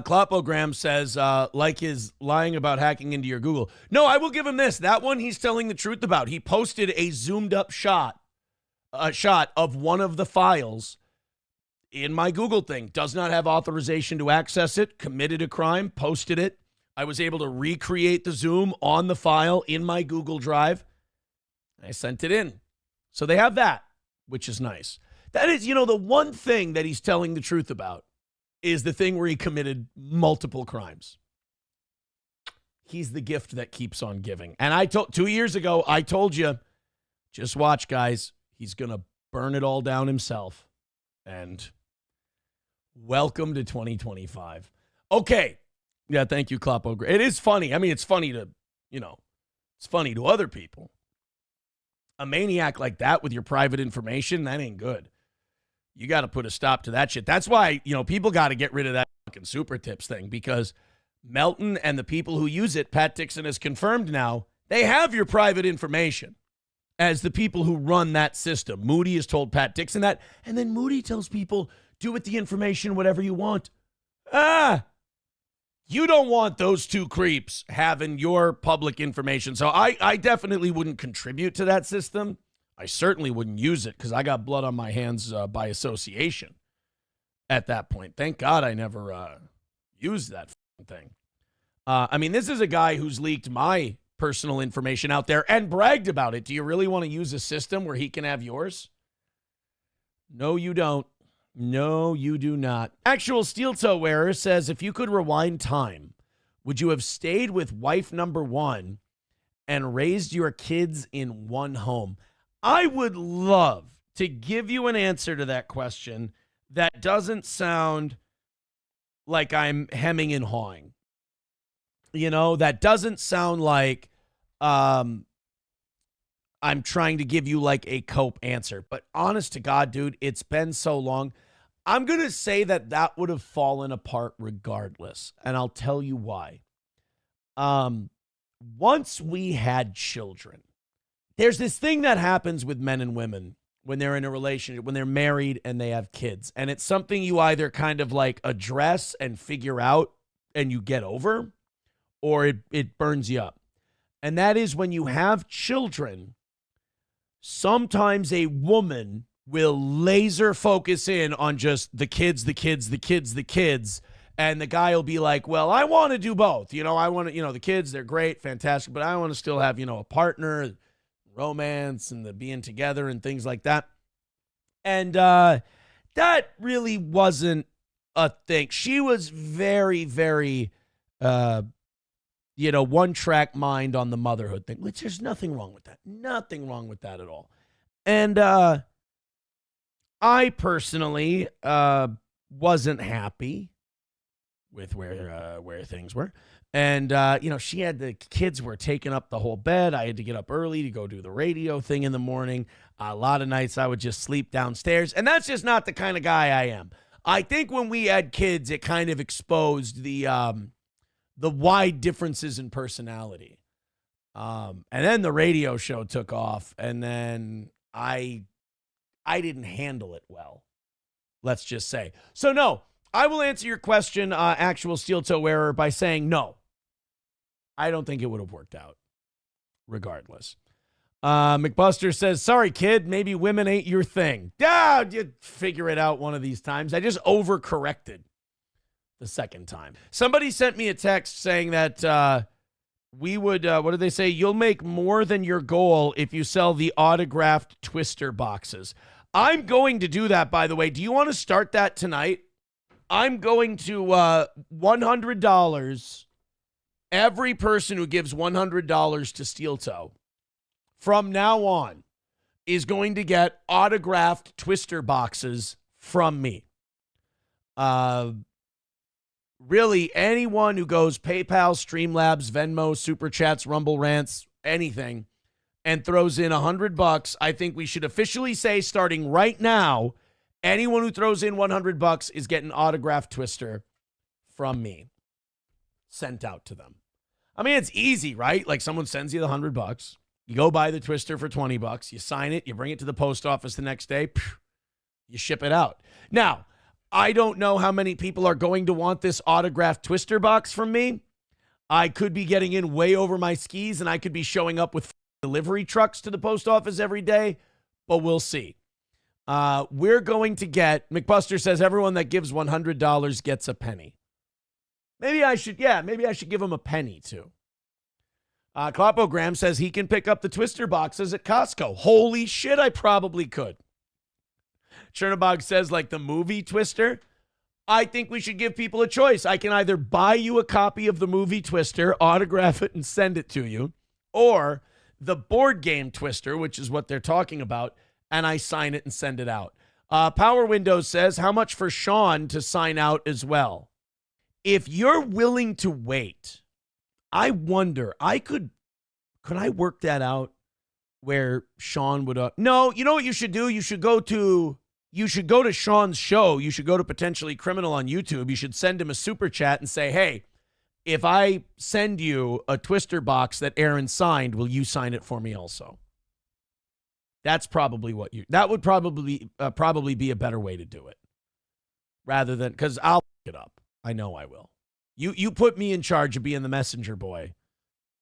Klopogram says, like his lying about hacking into your Google. No, I will give him this. That one he's telling the truth about. He posted a zoomed up shot of one of the files in my Google thing. Does not have authorization to access it. Committed a crime. Posted it. I was able to recreate the zoom on the file in my Google Drive. I sent it in. So they have that, which is nice. That is, the one thing that he's telling the truth about is the thing where he committed multiple crimes. He's the gift that keeps on giving. And 2 years ago, I told you, just watch, guys. He's going to burn it all down himself. And welcome to 2025. Okay. Yeah, thank you, Kloppo. It is funny. I mean, it's funny to, it's funny to other people. A maniac like that with your private information, that ain't good. You got to put a stop to that shit. That's why, people got to get rid of that fucking super tips thing, because Melton and the people who use it, Pat Dixon has confirmed now, they have your private information as the people who run that system. Moody has told Pat Dixon that, and then Moody tells people, do with the information whatever you want. You don't want those two creeps having your public information. So I definitely wouldn't contribute to that system. I certainly wouldn't use it because I got blood on my hands by association at that point. Thank God I never used that thing. I mean, this is a guy who's leaked my personal information out there and bragged about it. Do you really want to use a system where he can have yours? No, you don't. No, you do not. Actual steel toe wearer says, if you could rewind time, would you have stayed with wife number one and raised your kids in one home? I would love to give you an answer to that question that doesn't sound like I'm hemming and hawing. That doesn't sound like I'm trying to give you like a cope answer. But honest to God, dude, it's been so long. I'm going to say that would have fallen apart regardless. And I'll tell you why. Once we had children, there's this thing that happens with men and women when they're in a relationship, when they're married and they have kids. And it's something you either kind of like address and figure out and you get over, or it burns you up. And that is when you have children, sometimes a woman will laser focus in on just the kids. And the guy will be like, well, I want to do both. I want to, the kids, they're great, fantastic, but I want to still have, a partner, romance and the being together and things like that. And that really wasn't a thing. She was very, very, one-track mind on the motherhood thing, which there's nothing wrong with that. Nothing wrong with that at all. And I personally wasn't happy with where things were. And, she had the kids were taking up the whole bed. I had to get up early to go do the radio thing in the morning. A lot of nights I would just sleep downstairs. And that's just not the kind of guy I am. I think when we had kids, it kind of exposed the wide differences in personality. And then the radio show took off, and then I didn't handle it well, let's just say. So, no, I will answer your question, actual steel toe wearer, by saying no. I don't think it would have worked out, regardless. McBuster says, sorry, kid, maybe women ain't your thing. You figure it out one of these times. I just overcorrected the second time. Somebody sent me a text saying that we would, what did they say? You'll make more than your goal if you sell the autographed Twister boxes. I'm going to do that, by the way. Do you want to start that tonight? I'm going to $100. Every person who gives $100 to Steel Toe from now on is going to get autographed Twister boxes from me. Really, anyone who goes PayPal, Streamlabs, Venmo, Super Chats, Rumble Rants, anything, and throws in $100, I think we should officially say, starting right now, anyone who throws in $100 is getting autographed Twister from me sent out to them. I mean, it's easy, right? Like someone sends you the $100. You go buy the Twister for $20. You sign it. You bring it to the post office the next day. You ship it out. Now, I don't know how many people are going to want this autographed Twister box from me. I could be getting in way over my skis, and I could be showing up with delivery trucks to the post office every day, but we'll see. We're going to get, McBuster says, everyone that gives $100 gets a penny. Maybe I should give him a penny too. Klopogram says he can pick up the Twister boxes at Costco. Holy shit, I probably could. Chernobog says, like the movie Twister, I think we should give people a choice. I can either buy you a copy of the movie Twister, autograph it, and send it to you, or the board game Twister, which is what they're talking about, and I sign it and send it out. Power Windows says, how much for Sean to sign out as well? If you're willing to wait, I wonder, could I work that out where Sean would, no, you know what you should do? You should go to Sean's show. You should go to Potentially Criminal on YouTube. You should send him a super chat and say, hey, if I send you a Twister box that Aaron signed, will you sign it for me also? That's probably that would probably be a better way to do it. Rather than, because I'll pick it up. I know I will. You put me in charge of being the messenger boy.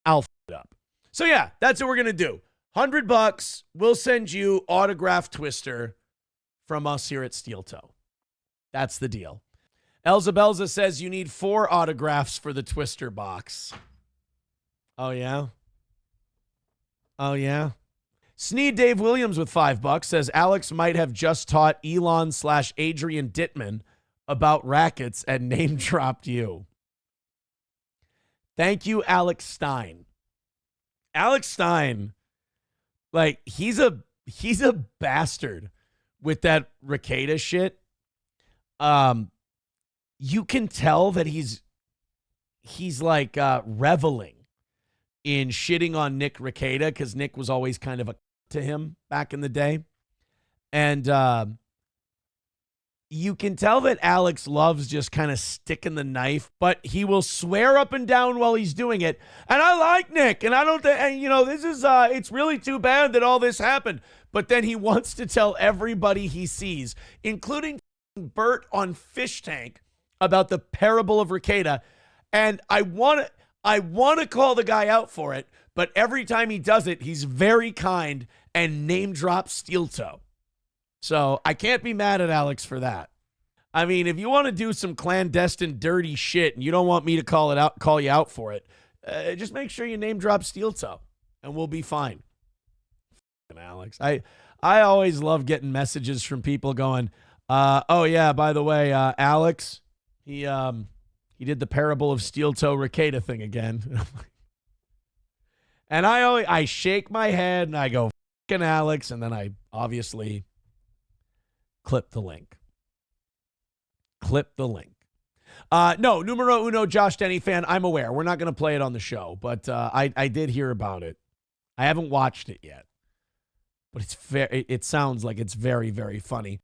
I'll f it up. So yeah, that's what we're going to do. $100. We'll send you autographed Twister from us here at Steel Toe. That's the deal. Elza Belza says you need 4 autographs for the Twister box. Oh, yeah? Oh, yeah? Sneed Dave Williams with $5 says Alex might have just taught Elon/Adrian Dittman about rackets and name dropped you. Thank you, Alex Stein. Alex Stein, like, he's a bastard with that Rekieta shit. You can tell that he's like reveling in shitting on Nick Rekieta because Nick was always kind of a to him back in the day. And you can tell that Alex loves just kind of sticking the knife, but he will swear up and down while he's doing it. And I like Nick, and I don't think, and you know, this is, it's really too bad that all this happened. But then he wants to tell everybody he sees, including Bert on Fish Tank, about the parable of Rekieta. And I want to call the guy out for it, but every time he does it, he's very kind and name drops Steel Toe. So I can't be mad at Alex for that. I mean, if you want to do some clandestine dirty shit and you don't want me to call you out for it, just make sure you name drop Steel Toe and we'll be fine. Alex, I always love getting messages from people going, oh yeah, by the way, Alex, he did the parable of Steel Toe Rekieta thing again. And I shake my head and I go, fucking Alex, and then I obviously clip the link. No, numero uno, Josh Denny fan. I'm aware. We're not going to play it on the show, but I did hear about it. I haven't watched it yet, but it sounds like it's very, very funny.